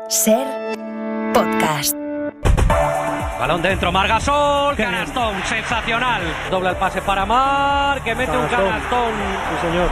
Ser Podcast. Balón dentro, Margasol, canastón, sensacional. Dobla el pase para Mar, que mete un canastón. Sí, señor.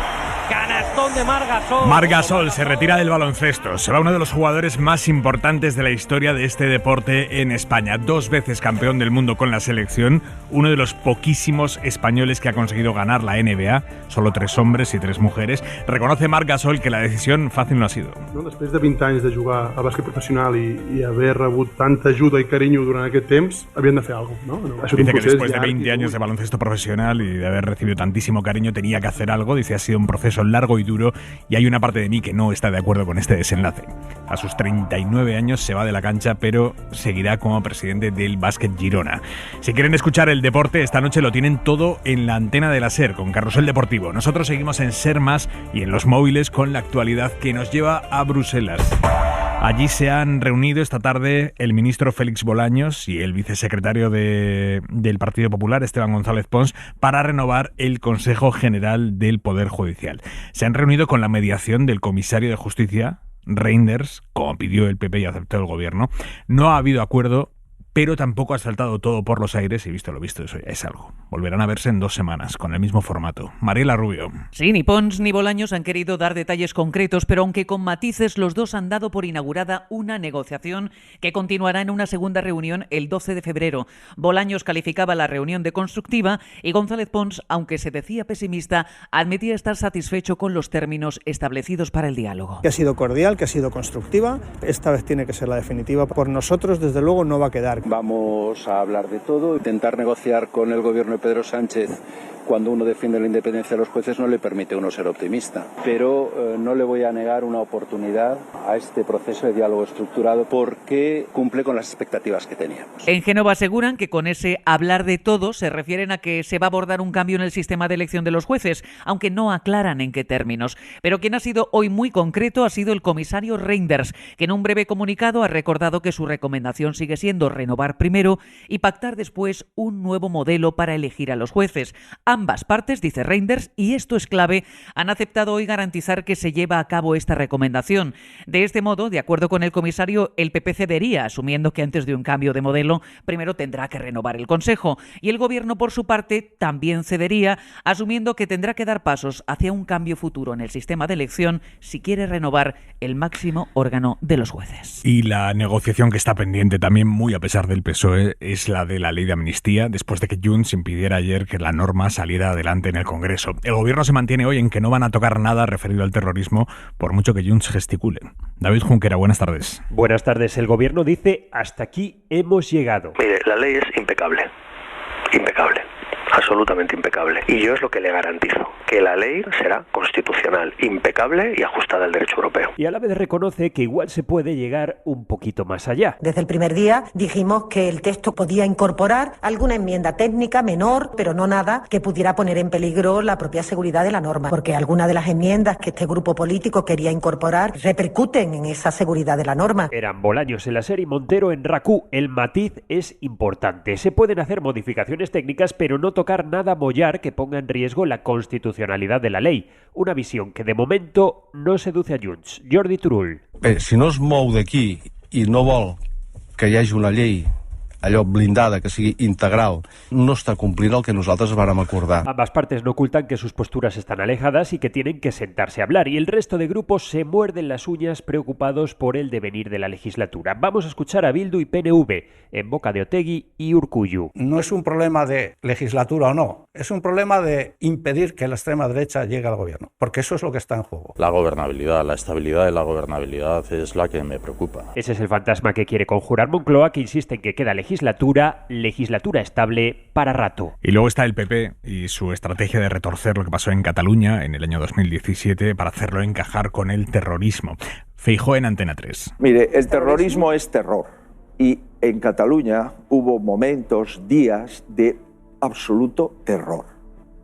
Canastón de Margasol. Margasol se retira del baloncesto. Se va uno de los jugadores más importantes de la historia de este deporte en España. 2 veces campeón del mundo con la selección. Uno de los poquísimos españoles que ha conseguido ganar la NBA. Solo 3 hombres y 3 mujeres. Reconoce Margasol que la decisión fácil no ha sido. Després de 20 anys de jugar a bàsquet professional i haver rebut tanta ajuda i carinyo durant aquest temps, havien de fer alguna cosa, ¿no? Dice que después de 20 años de baloncesto profesional y de haber recibido tantísimo cariño tenía que hacer algo. Dice, ha sido un proceso largo y duro y hay una parte de mí que no está de acuerdo con este desenlace. A sus 39 años se va de la cancha, pero seguirá como presidente del Básquet Girona. Si quieren escuchar el deporte, esta noche lo tienen todo en la antena de la SER con Carrusel Deportivo. Nosotros seguimos en SER Más y en los móviles con la actualidad que nos lleva a Bruselas. Allí se han reunido esta tarde el ministro Félix Bolaños y el vicesecretario del Partido Popular, Esteban González Pons, para renovar el Consejo General del Poder Judicial. Se han reunido con la mediación del comisario de Justicia, Reinders, como pidió el PP y aceptó el gobierno. No ha habido acuerdo, pero tampoco ha saltado todo por los aires y visto lo visto, eso ya es algo. Volverán a verse en 2 semanas, con el mismo formato. Mariela Rubio. Sí, ni Pons ni Bolaños han querido dar detalles concretos, pero aunque con matices, los dos han dado por inaugurada una negociación que continuará en una segunda reunión el 12 de febrero. Bolaños calificaba la reunión de constructiva y González Pons, aunque se decía pesimista, admitía estar satisfecho con los términos establecidos para el diálogo. Que ha sido cordial, que ha sido constructiva. Esta vez tiene que ser la definitiva. Por nosotros, desde luego, no va a quedar. Vamos a hablar de todo, intentar negociar con el gobierno de Pedro Sánchez. Cuando uno defiende la independencia de los jueces no le permite a uno ser optimista, pero no le voy a negar una oportunidad a este proceso de diálogo estructurado porque cumple con las expectativas que teníamos. En Génova aseguran que con ese hablar de todo se refieren a que se va a abordar un cambio en el sistema de elección de los jueces, aunque no aclaran en qué términos. Pero quien ha sido hoy muy concreto ha sido el comisario Reinders, que en un breve comunicado ha recordado que su recomendación sigue siendo renovar primero y pactar después un nuevo modelo para elegir a los jueces. Ambas partes, dice Reinders, y esto es clave, han aceptado hoy garantizar que se lleva a cabo esta recomendación. De este modo, de acuerdo con el comisario, el PP cedería, asumiendo que antes de un cambio de modelo, primero tendrá que renovar el Consejo. Y el Gobierno, por su parte, también cedería, asumiendo que tendrá que dar pasos hacia un cambio futuro en el sistema de elección si quiere renovar el máximo órgano de los jueces. Y la negociación que está pendiente también, muy a pesar del PSOE, es la de la ley de amnistía, después de que Junts impidiera ayer que la norma saliera adelante en el Congreso. El gobierno se mantiene hoy en que no van a tocar nada referido al terrorismo, por mucho que Junts gesticule. David Junquera, buenas tardes. Buenas tardes. El gobierno dice, hasta aquí hemos llegado. Mire, la ley es impecable. Impecable. Absolutamente impecable. Y yo es lo que le garantizo, que la ley será constitucional, impecable y ajustada al derecho europeo. Y a la vez reconoce que igual se puede llegar un poquito más allá. Desde el primer día dijimos que el texto podía incorporar alguna enmienda técnica menor, pero no nada que pudiera poner en peligro la propia seguridad de la norma, porque algunas de las enmiendas que este grupo político quería incorporar repercuten en esa seguridad de la norma. Eran Bolaños en la SER y Montero en RACU. El matiz es importante. Se pueden hacer modificaciones técnicas, pero no tocar nada mollar que ponga en riesgo la constitucionalidad de la ley. Una visión que de momento no seduce a Junts. Jordi Turull. Si no es mou d'aquí i no vol que hi hagi una llei allò blindada, que sigui integral, no està complint el que nosaltres vàrem acordar. Ambas partes no ocultan que sus posturas están alejadas y que tienen que sentarse a hablar, y el resto de grupos se muerden las uñas preocupados por el devenir de la legislatura. Vamos a escuchar a Bildu y PNV, en boca de Otegi y Urkullu. No es un problema de legislatura o no, es un problema de impedir que la extrema derecha llegue al gobierno, porque eso es lo que está en juego. La gobernabilidad, la estabilidad de la gobernabilidad es la que me preocupa. Ese es el fantasma que quiere conjurar Moncloa, que insiste en que queda legislatura estable para rato. Y luego está el PP y su estrategia de retorcer lo que pasó en Cataluña en el año 2017 para hacerlo encajar con el terrorismo. Feijóo en Antena 3. Mire, el terrorismo es terror. Y en Cataluña hubo momentos, días de absoluto terror.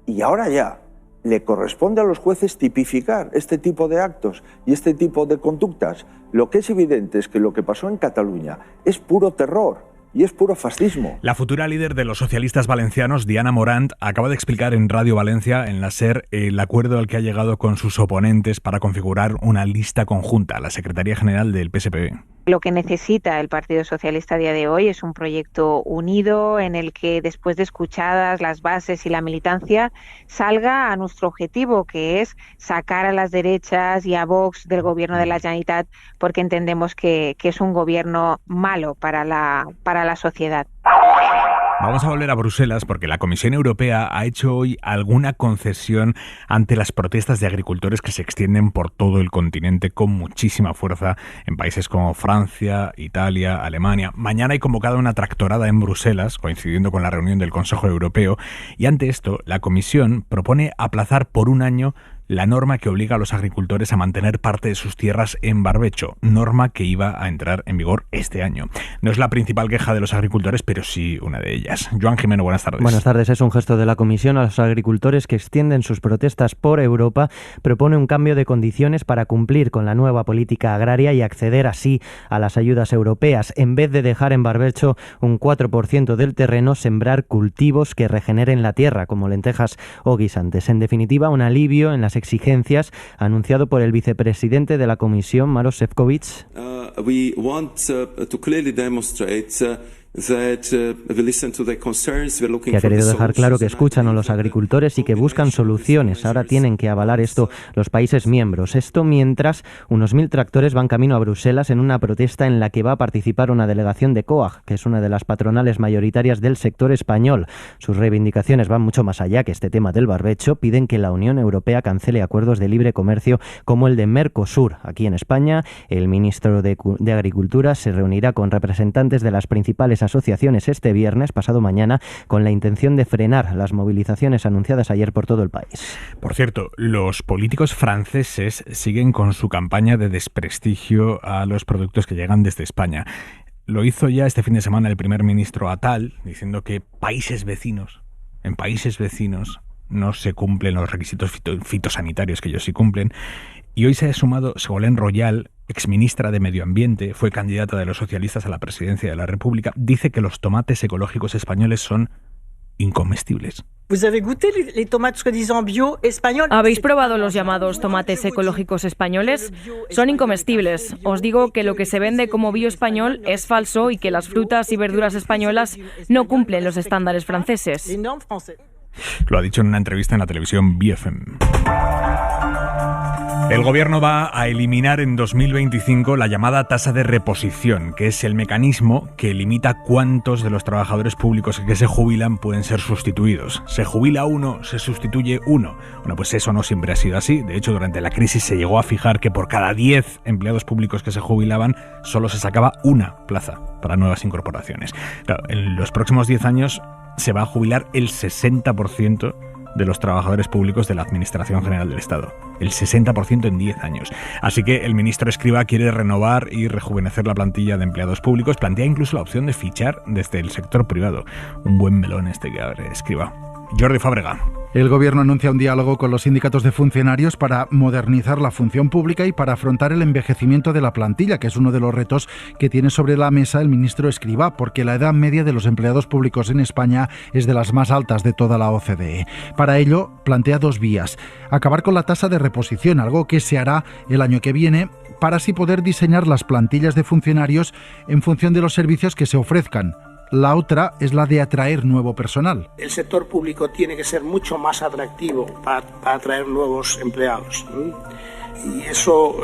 Y ahora ya le corresponde a los jueces tipificar este tipo de actos y este tipo de conductas. Lo que es evidente es que lo que pasó en Cataluña es puro terror. Y es puro fascismo. La futura líder de los socialistas valencianos, Diana Morant, acaba de explicar en Radio Valencia, en la SER, el acuerdo al que ha llegado con sus oponentes para configurar una lista conjunta, la Secretaría General del PSPB. Lo que necesita el Partido Socialista a día de hoy es un proyecto unido en el que, después de escuchadas las bases y la militancia, salga a nuestro objetivo, que es sacar a las derechas y a Vox del gobierno de la Generalitat, porque entendemos que es un gobierno malo para la sociedad. Vamos a volver a Bruselas porque la Comisión Europea ha hecho hoy alguna concesión ante las protestas de agricultores que se extienden por todo el continente con muchísima fuerza en países como Francia, Italia, Alemania. Mañana hay convocada una tractorada en Bruselas, coincidiendo con la reunión del Consejo Europeo, y ante esto la Comisión propone aplazar por un año la norma que obliga a los agricultores a mantener parte de sus tierras en barbecho, norma que iba a entrar en vigor este año. No es la principal queja de los agricultores, pero sí una de ellas. Joan Jimeno, buenas tardes. Buenas tardes. Es un gesto de la Comisión a los agricultores que extienden sus protestas por Europa. Propone un cambio de condiciones para cumplir con la nueva política agraria y acceder así a las ayudas europeas. En vez de dejar en barbecho un 4% del terreno, sembrar cultivos que regeneren la tierra, como lentejas o guisantes. En definitiva, un alivio en las exigencias anunciado por el vicepresidente de la Comisión, Maroš Šefčovič. We want to clearly demonstrate que ha querido dejar claro que escuchan a los agricultores y que buscan soluciones. Ahora tienen que avalar esto los países miembros. Esto mientras unos 1.000 tractores van camino a Bruselas en una protesta en la que va a participar una delegación de COAG, que es una de las patronales mayoritarias del sector español. Sus reivindicaciones van mucho más allá que este tema del barbecho. Piden que la Unión Europea cancele acuerdos de libre comercio como el de Mercosur. Aquí en España, el ministro de Agricultura se reunirá con representantes de las principales asociaciones este viernes, pasado mañana, con la intención de frenar las movilizaciones anunciadas ayer por todo el país. Por cierto, los políticos franceses siguen con su campaña de desprestigio a los productos que llegan desde España. Lo hizo ya este fin de semana el primer ministro Attal, diciendo que en países vecinos no se cumplen los requisitos fitosanitarios que ellos sí cumplen. Y hoy se ha sumado Ségolène Royal, exministra de Medio Ambiente, fue candidata de los socialistas a la presidencia de la República. Dice que los tomates ecológicos españoles son incomestibles. ¿Habéis probado los llamados tomates ecológicos españoles? Son incomestibles. Os digo que lo que se vende como bio español es falso y que las frutas y verduras españolas no cumplen los estándares franceses. Lo ha dicho en una entrevista en la televisión BFM. El gobierno va a eliminar en 2025 la llamada tasa de reposición, que es el mecanismo que limita cuántos de los trabajadores públicos que se jubilan pueden ser sustituidos. Se jubila uno, se sustituye uno. Bueno, pues eso no siempre ha sido así. De hecho, durante la crisis se llegó a fijar que por cada 10 empleados públicos que se jubilaban, solo se sacaba una plaza para nuevas incorporaciones. Claro, en los próximos 10 años se va a jubilar el 60% de los trabajadores públicos de la Administración General del Estado. El 60% en 10 años. Así que el ministro Escrivá quiere renovar y rejuvenecer la plantilla de empleados públicos. Plantea incluso la opción de fichar desde el sector privado. Un buen melón este que abre Escrivá. Jordi Fábrega. El Gobierno anuncia un diálogo con los sindicatos de funcionarios para modernizar la función pública y para afrontar el envejecimiento de la plantilla, que es uno de los retos que tiene sobre la mesa el ministro Escrivá, porque la edad media de los empleados públicos en España es de las más altas de toda la OCDE. Para ello, plantea dos vías. Acabar con la tasa de reposición, algo que se hará el año que viene, para así poder diseñar las plantillas de funcionarios en función de los servicios que se ofrezcan. La otra es la de atraer nuevo personal. El sector público tiene que ser mucho más atractivo para atraer nuevos empleados. Y eso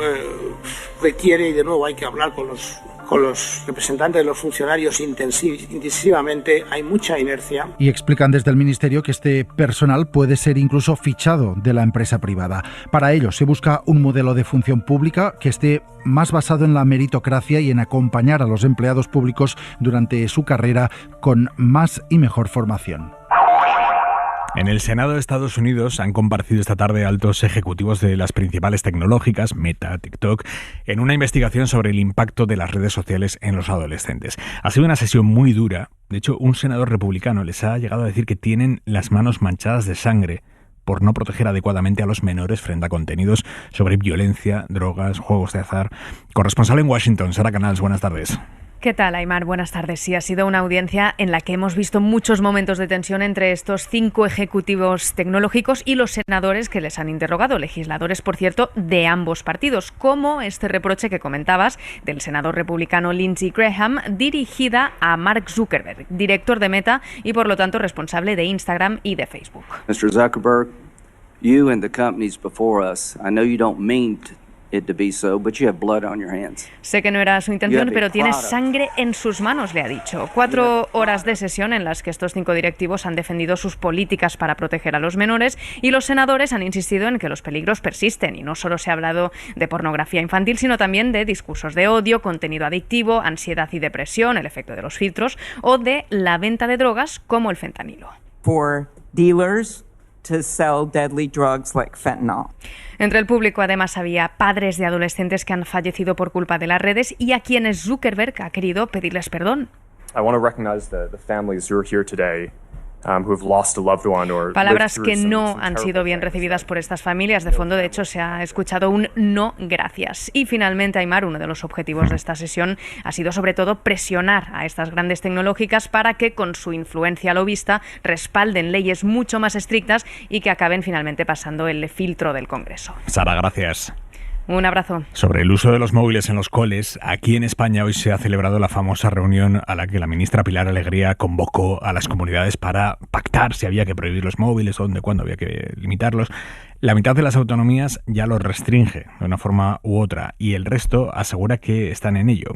requiere, y de nuevo hay que hablar con los representantes de los funcionarios intensivamente, hay mucha inercia. Y explican desde el Ministerio que este personal puede ser incluso fichado de la empresa privada. Para ello se busca un modelo de función pública que esté más basado en la meritocracia y en acompañar a los empleados públicos durante su carrera con más y mejor formación. En el Senado de Estados Unidos han comparecido esta tarde altos ejecutivos de las principales tecnológicas, Meta, TikTok, en una investigación sobre el impacto de las redes sociales en los adolescentes. Ha sido una sesión muy dura. De hecho, un senador republicano les ha llegado a decir que tienen las manos manchadas de sangre por no proteger adecuadamente a los menores frente a contenidos sobre violencia, drogas, juegos de azar. Corresponsal en Washington, Sara Canals, buenas tardes. ¿Qué tal, Aimar? Buenas tardes. Sí, ha sido una audiencia en la que hemos visto muchos momentos de tensión entre estos 5 ejecutivos tecnológicos y los senadores que les han interrogado, legisladores, por cierto, de ambos partidos, como este reproche que comentabas del senador republicano Lindsey Graham, dirigida a Mark Zuckerberg, director de Meta y, por lo tanto, responsable de Instagram y de Facebook. Mr. Zuckerberg, you and the companies before us, I know you don't mean it to be so, but you have blood on your hands. Sé que no era su intención, pero tiene sangre en sus manos, le ha dicho. 4 horas de sesión en las que estos 5 directivos han defendido sus políticas para proteger a los menores y los senadores han insistido en que los peligros persisten y no solo se ha hablado de pornografía infantil, sino también de discursos de odio, contenido adictivo, ansiedad y depresión, el efecto de los filtros o de la venta de drogas como el fentanilo. For dealers to sell deadly drugs like fentanyl. Entre el público, además, había padres de adolescentes que han fallecido por culpa de las redes y a quienes Zuckerberg ha querido pedirles perdón. I want to recognize the families who are here today. Who have lost a loved one or palabras que no han sido bien recibidas por estas familias. De fondo, de hecho, se ha escuchado un no gracias. Y finalmente, Aimar, uno de los objetivos de esta sesión ha sido sobre todo presionar a estas grandes tecnológicas para que con su influencia lobista respalden leyes mucho más estrictas y que acaben finalmente pasando el filtro del Congreso. Sara, gracias. Un abrazo. Sobre el uso de los móviles en los coles, aquí en España hoy se ha celebrado la famosa reunión a la que la ministra Pilar Alegría convocó a las comunidades para pactar si había que prohibir los móviles, dónde, cuándo había que limitarlos. La mitad de las autonomías ya los restringe de una forma u otra y el resto asegura que están en ello.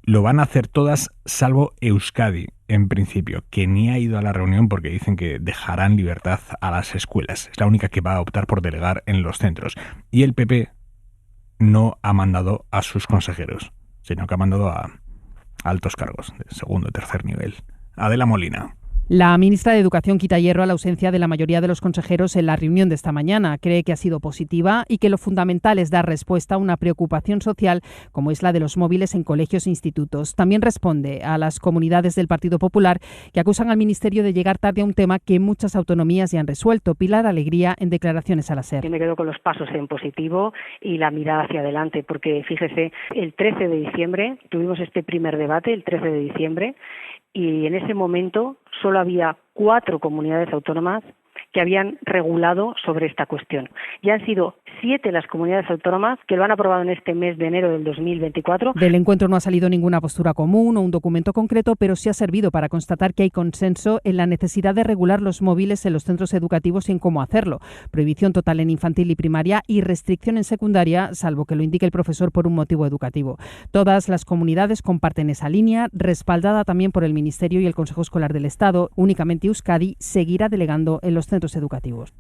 Lo van a hacer todas salvo Euskadi, en principio, que ni ha ido a la reunión porque dicen que dejarán libertad a las escuelas. Es la única que va a optar por delegar en los centros. Y el PP no ha mandado a sus consejeros, sino que ha mandado a altos cargos de segundo y tercer nivel. Adela Molina. La ministra de Educación quita hierro a la ausencia de la mayoría de los consejeros en la reunión de esta mañana. Cree que ha sido positiva y que lo fundamental es dar respuesta a una preocupación social como es la de los móviles en colegios e institutos. También responde a las comunidades del Partido Popular que acusan al Ministerio de llegar tarde a un tema que muchas autonomías ya han resuelto. Pilar Alegría en declaraciones a la SER. Yo me quedo con los pasos en positivo y la mirada hacia adelante, porque fíjese, el 13 de diciembre tuvimos este primer debate, el 13 de diciembre, y en ese momento solo había 4 comunidades autónomas que habían regulado sobre esta cuestión. Ya han sido 7 las comunidades autónomas que lo han aprobado en este mes de enero del 2024. Del encuentro no ha salido ninguna postura común o un documento concreto, pero sí ha servido para constatar que hay consenso en la necesidad de regular los móviles en los centros educativos y en cómo hacerlo. Prohibición total en infantil y primaria y restricción en secundaria, salvo que lo indique el profesor por un motivo educativo. Todas las comunidades comparten esa línea, respaldada también por el Ministerio y el Consejo Escolar del Estado. Únicamente Euskadi seguirá delegando en los centros educativos.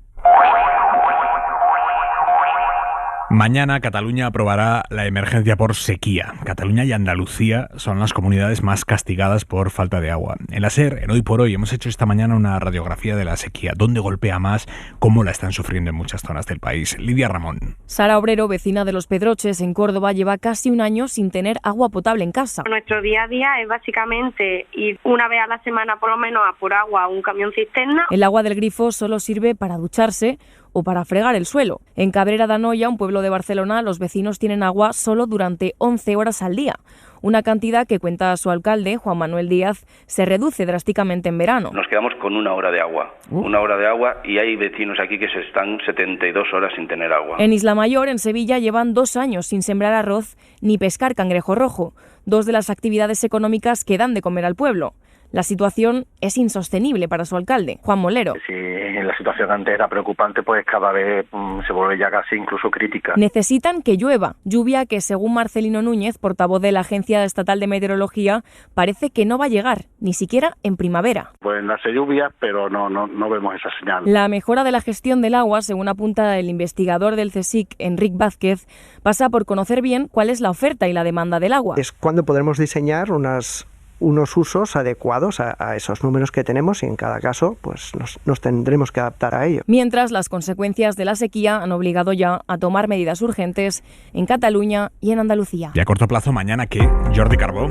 Mañana Cataluña aprobará la emergencia por sequía. Cataluña y Andalucía son las comunidades más castigadas por falta de agua. En la SER, en Hoy por Hoy, hemos hecho esta mañana una radiografía de la sequía. ¿Dónde golpea más? ¿Cómo la están sufriendo en muchas zonas del país? Lidia Ramón. Sara Obrero, vecina de Los Pedroches, en Córdoba, lleva casi un año sin tener agua potable en casa. Nuestro día a día es básicamente ir una vez a la semana por lo menos a por agua a un camión cisterna. El agua del grifo solo sirve para ducharse o para fregar el suelo. En Cabrera de Anoia, un pueblo de Barcelona, los vecinos tienen agua solo durante 11 horas al día. Una cantidad que, cuenta su alcalde, Juan Manuel Díaz, se reduce drásticamente en verano. Nos quedamos con 1 hora de agua. 1 hora de agua y hay vecinos aquí que se están 72 horas sin tener agua. En Isla Mayor, en Sevilla, llevan 2 años sin sembrar arroz ni pescar cangrejo rojo, 2 de las actividades económicas que dan de comer al pueblo. La situación es insostenible para su alcalde, Juan Molero. Si la situación antes era preocupante, pues cada vez se vuelve ya casi incluso crítica. Necesitan que llueva, lluvia que, según Marcelino Núñez, portavoz de la Agencia Estatal de Meteorología, parece que no va a llegar, ni siquiera en primavera. Pueden darse lluvias, pero no vemos esa señal. La mejora de la gestión del agua, según apunta el investigador del CSIC, Enric Vázquez, pasa por conocer bien cuál es la oferta y la demanda del agua. Es cuando podremos diseñar unos usos adecuados a esos números que tenemos y en cada caso pues nos tendremos que adaptar a ello. Mientras, las consecuencias de la sequía han obligado ya a tomar medidas urgentes en Cataluña y en Andalucía. Y a corto plazo, mañana, ¿qué? Jordi Carbó.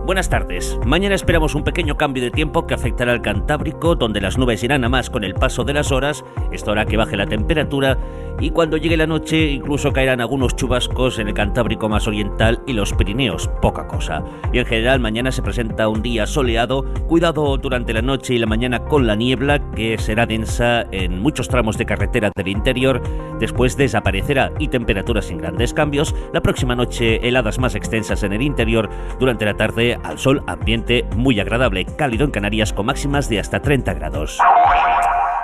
Buenas tardes. Mañana esperamos un pequeño cambio de tiempo que afectará al Cantábrico, donde las nubes irán a más con el paso de las horas. Esto hará que baje la temperatura y cuando llegue la noche incluso caerán algunos chubascos en el Cantábrico más oriental y los Pirineos, poca cosa. Y en general mañana se presenta un día soleado. Cuidado durante la noche y la mañana con la niebla, que será densa en muchos tramos de carretera del interior. Después desaparecerá y temperaturas sin grandes cambios. La próxima noche heladas más extensas en el interior. Durante la tarde al sol, ambiente muy agradable, cálido en Canarias con máximas de hasta 30 grados.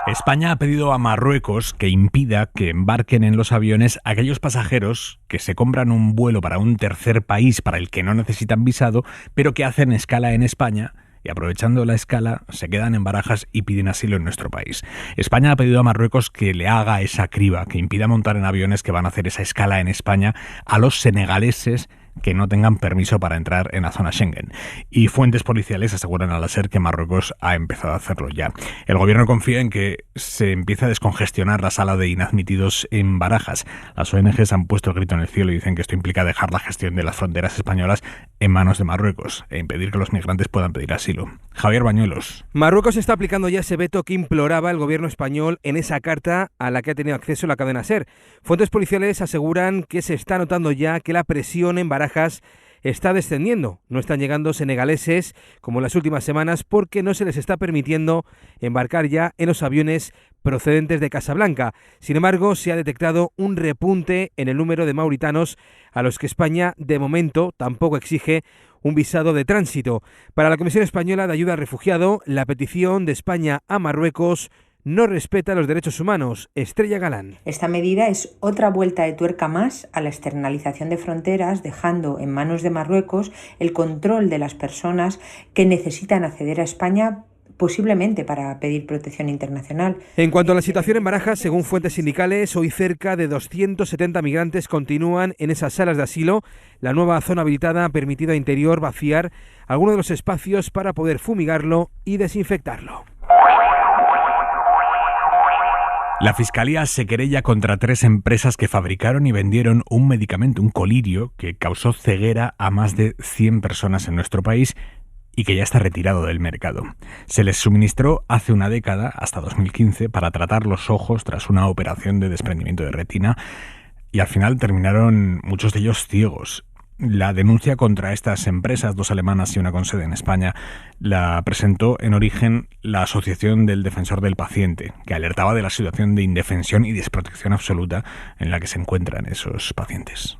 España ha pedido a Marruecos que impida que embarquen en los aviones aquellos pasajeros que se compran un vuelo para un tercer país para el que no necesitan visado, pero que hacen escala en España y aprovechando la escala se quedan en Barajas y piden asilo en nuestro país. España ha pedido a Marruecos que le haga esa criba, que impida montar en aviones que van a hacer esa escala en España a los senegaleses que no tengan permiso para entrar en la zona Schengen. Y fuentes policiales aseguran a la SER que Marruecos ha empezado a hacerlo ya. El gobierno confía en que se empiece a descongestionar la sala de inadmitidos en Barajas. Las ONGs han puesto el grito en el cielo y dicen que esto implica dejar la gestión de las fronteras españolas en manos de Marruecos e impedir que los migrantes puedan pedir asilo. Javier Bañuelos. Marruecos está aplicando ya ese veto que imploraba el gobierno español en esa carta a la que ha tenido acceso la cadena SER. Fuentes policiales aseguran que se está notando ya que la presión en Barajas está descendiendo. No están llegando senegaleses como en las últimas semanas porque no se les está permitiendo embarcar ya en los aviones procedentes de Casablanca. Sin embargo, se ha detectado un repunte en el número de mauritanos a los que España, de momento, tampoco exige un visado de tránsito. Para la Comisión Española de Ayuda al Refugiado, la petición de España a Marruecos no respeta los derechos humanos. Estrella Galán. Esta medida es otra vuelta de tuerca más a la externalización de fronteras, dejando en manos de Marruecos el control de las personas que necesitan acceder a España, posiblemente para pedir protección internacional. En cuanto a la situación en Barajas, según fuentes sindicales, hoy cerca de 270 migrantes continúan en esas salas de asilo. La nueva zona habilitada ha permitido a Interior vaciar algunos de los espacios para poder fumigarlo y desinfectarlo. La Fiscalía se querella contra 3 empresas que fabricaron y vendieron un medicamento, un colirio, que causó ceguera a más de 100 personas en nuestro país y que ya está retirado del mercado. Se les suministró hace una década, hasta 2015, para tratar los ojos tras una operación de desprendimiento de retina y al final terminaron muchos de ellos ciegos. La denuncia contra estas empresas, 2 alemanas y una con sede en España, la presentó en origen la Asociación del Defensor del Paciente, que alertaba de la situación de indefensión y desprotección absoluta en la que se encuentran esos pacientes.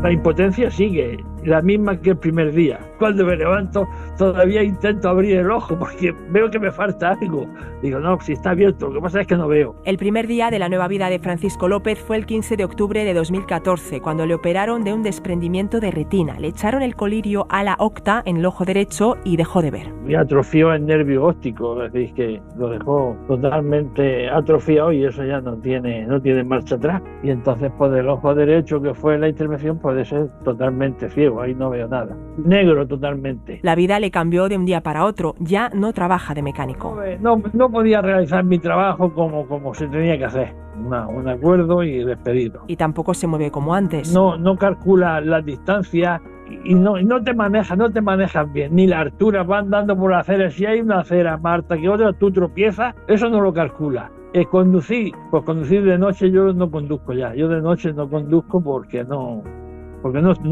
La impotencia sigue, la misma que el primer día. Cuando me levanto todavía intento abrir el ojo porque veo que me falta algo. Digo, no, si está abierto, lo que pasa es que no veo. El primer día de la nueva vida de Francisco López fue el 15 de octubre de 2014, cuando le operaron de un desprendimiento de retina. Le echaron el colirio a la octa en el ojo derecho y dejó de ver. Me atrofió el nervio óptico, es decir, que lo dejó totalmente atrofiado y eso ya no tiene marcha atrás. Y entonces, pues del ojo derecho, que fue la intervención, puede ser totalmente ciego, ahí no veo nada. Negro totalmente. La vida le cambió de un día para otro, ya no trabaja de mecánico. No podía realizar mi trabajo como se tenía que hacer. Un acuerdo y despedido. Y tampoco se mueve como antes. No calcula las distancias y no te manejas bien. Ni la altura, va andando por la acera. Si hay una acera, Marta, que otra tú tropiezas, eso no lo calcula. Conducir de noche yo no conduzco ya. Yo de noche no conduzco porque no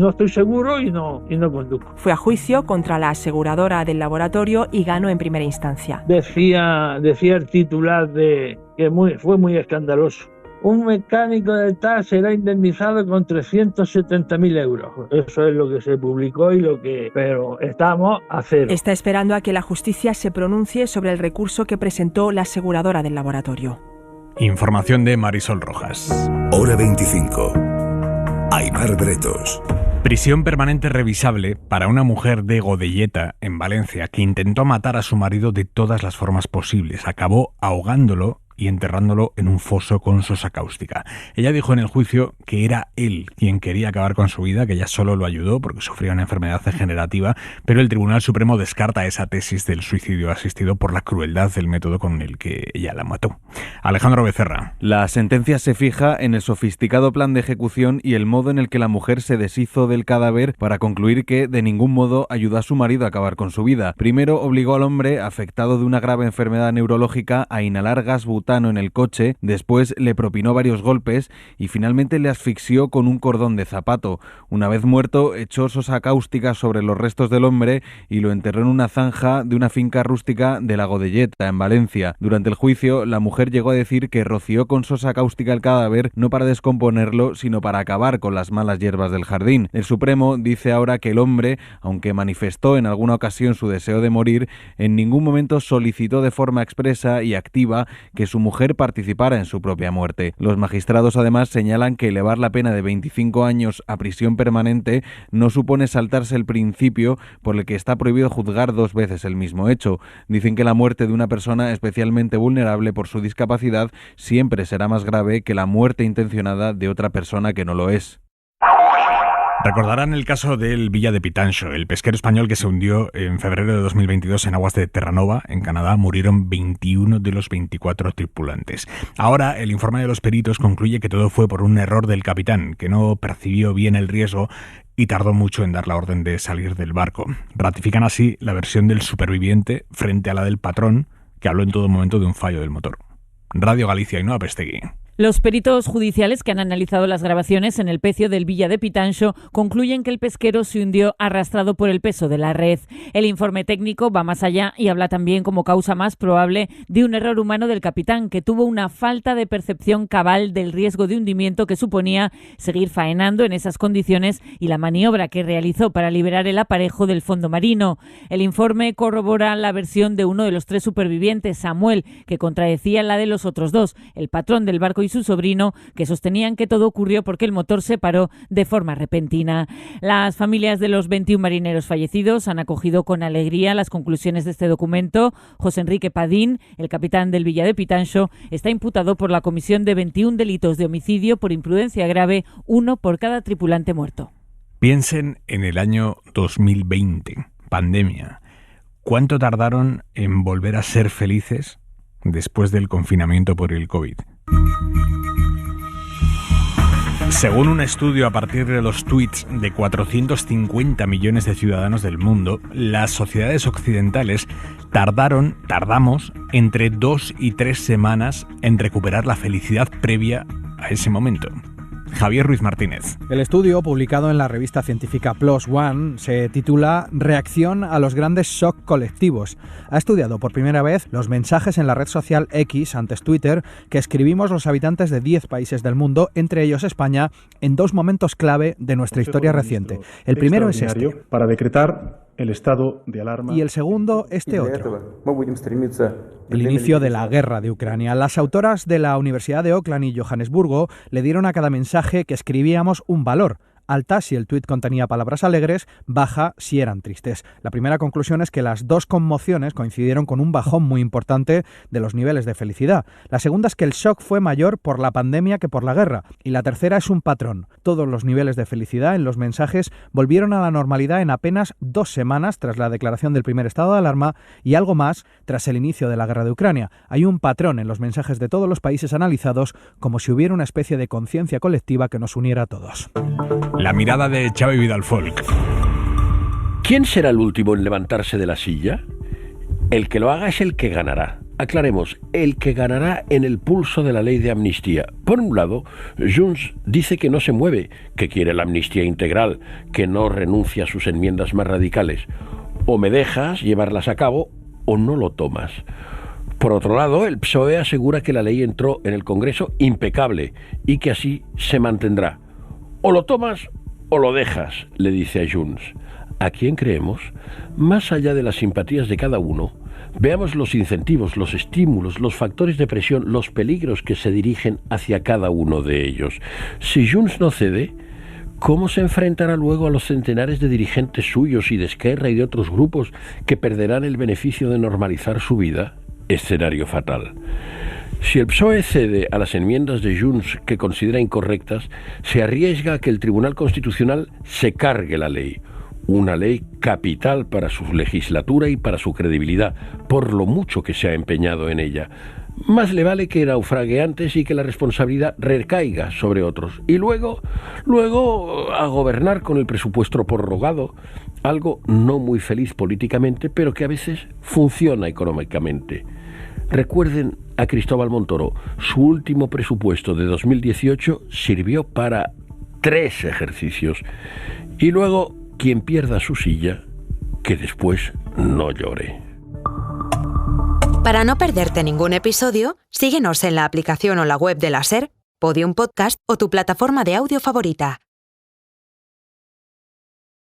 estoy seguro y no conduzco. Fue a juicio contra la aseguradora del laboratorio y ganó en primera instancia. Decía el titular que fue muy escandaloso. Un mecánico de tal será indemnizado con 370.000 euros. Eso es lo que se publicó pero estamos a cero. Está esperando a que la justicia se pronuncie sobre el recurso que presentó la aseguradora del laboratorio. Información de Marisol Rojas. Hora 25. Aimar Bretos. Prisión permanente revisable para una mujer de Godelleta, en Valencia, que intentó matar a su marido de todas las formas posibles. Acabó ahogándolo y enterrándolo en un foso con sosa cáustica. Ella dijo en el juicio que era él quien quería acabar con su vida, que ella solo lo ayudó porque sufría una enfermedad degenerativa, pero el Tribunal Supremo descarta esa tesis del suicidio asistido por la crueldad del método con el que ella la mató. Alejandro Becerra. La sentencia se fija en el sofisticado plan de ejecución y el modo en el que la mujer se deshizo del cadáver para concluir que de ningún modo ayudó a su marido a acabar con su vida. Primero obligó al hombre, afectado de una grave enfermedad neurológica, a inhalar gas butano en el coche, después le propinó varios golpes y finalmente le asfixió con un cordón de zapato. Una vez muerto, echó sosa cáustica sobre los restos del hombre y lo enterró en una zanja de una finca rústica de la Godelleta, en Valencia. Durante el juicio, la mujer llegó a decir que roció con sosa cáustica el cadáver no para descomponerlo, sino para acabar con las malas hierbas del jardín. El Supremo dice ahora que el hombre, aunque manifestó en alguna ocasión su deseo de morir, en ningún momento solicitó de forma expresa y activa que su mujer participara en su propia muerte. Los magistrados además señalan que elevar la pena de 25 años a prisión permanente no supone saltarse el principio por el que está prohibido juzgar dos veces el mismo hecho. Dicen que la muerte de una persona especialmente vulnerable por su discapacidad siempre será más grave que la muerte intencionada de otra persona que no lo es. Recordarán el caso del Villa de Pitancho, el pesquero español que se hundió en febrero de 2022 en aguas de Terranova, en Canadá. Murieron 21 de los 24 tripulantes. Ahora, el informe de los peritos concluye que todo fue por un error del capitán, que no percibió bien el riesgo y tardó mucho en dar la orden de salir del barco. Ratifican así la versión del superviviente frente a la del patrón, que habló en todo momento de un fallo del motor. Radio Galicia, Ainhoa Pestegui. Los peritos judiciales que han analizado las grabaciones en el pecio del Villa de Pitancho concluyen que el pesquero se hundió arrastrado por el peso de la red. El informe técnico va más allá y habla también como causa más probable de un error humano del capitán, que tuvo una falta de percepción cabal del riesgo de hundimiento que suponía seguir faenando en esas condiciones y la maniobra que realizó para liberar el aparejo del fondo marino. El informe corrobora la versión de uno de los tres supervivientes, Samuel, que contradecía la de los otros dos, el patrón del barco y su sobrino, que sostenían que todo ocurrió porque el motor se paró de forma repentina. Las familias de los 21 marineros fallecidos han acogido con alegría las conclusiones de este documento. José Enrique Padín, el capitán del Villa de Pitancho, está imputado por la comisión de 21 delitos de homicidio por imprudencia grave, uno por cada tripulante muerto. Piensen en el año 2020, pandemia. ¿Cuánto tardaron en volver a ser felices después del confinamiento por el COVID? Según un estudio a partir de los tweets de 450 millones de ciudadanos del mundo, las sociedades occidentales tardamos entre 2 y 3 semanas en recuperar la felicidad previa a ese momento. Javier Ruiz Martínez. El estudio, publicado en la revista científica PLOS ONE, se titula Reacción a los grandes shock colectivos. Ha estudiado por primera vez los mensajes en la red social X, antes Twitter, que escribimos los habitantes de 10 países del mundo, entre ellos España, en dos momentos clave de nuestra historia reciente. El primero es este. Para decretar el estado de alarma. Y el segundo, este otro. El inicio de la guerra de Ucrania. Las autoras de la Universidad de Auckland y Johannesburgo le dieron a cada mensaje que escribíamos un valor. Alta si el tuit contenía palabras alegres, baja si eran tristes. La primera conclusión es que las dos conmociones coincidieron con un bajón muy importante de los niveles de felicidad. La segunda es que el shock fue mayor por la pandemia que por la guerra. Y la tercera es un patrón. Todos los niveles de felicidad en los mensajes volvieron a la normalidad en apenas 2 semanas tras la declaración del primer estado de alarma y algo más tras el inicio de la guerra de Ucrania. Hay un patrón en los mensajes de todos los países analizados, como si hubiera una especie de conciencia colectiva que nos uniera a todos. La mirada de Xavi Vidal-Folk. ¿Quién será el último en levantarse de la silla? El que lo haga es el que ganará. Aclaremos, el que ganará en el pulso de la ley de amnistía. Por un lado, Junts dice que no se mueve, que quiere la amnistía integral, que no renuncia a sus enmiendas más radicales. O me dejas llevarlas a cabo o no lo tomas. Por otro lado, el PSOE asegura que la ley entró en el Congreso impecable y que así se mantendrá. O lo tomas o lo dejas, le dice a Junts. ¿A quién creemos? Más allá de las simpatías de cada uno, veamos los incentivos, los estímulos, los factores de presión, los peligros que se dirigen hacia cada uno de ellos. Si Junts no cede, ¿cómo se enfrentará luego a los centenares de dirigentes suyos y de Esquerra y de otros grupos que perderán el beneficio de normalizar su vida? Escenario fatal. Si el PSOE cede a las enmiendas de Junts que considera incorrectas, se arriesga a que el Tribunal Constitucional se cargue la ley. Una ley capital para su legislatura y para su credibilidad, por lo mucho que se ha empeñado en ella. Más le vale que naufrague antes y que la responsabilidad recaiga sobre otros. Y luego a gobernar con el presupuesto prorrogado, algo no muy feliz políticamente, pero que a veces funciona económicamente. Recuerden a Cristóbal Montoro, su último presupuesto de 2018 sirvió para 3 ejercicios. Y luego, quien pierda su silla, que después no llore. Para no perderte ningún episodio, síguenos en la aplicación o la web de la SER, Podium Podcast o tu plataforma de audio favorita.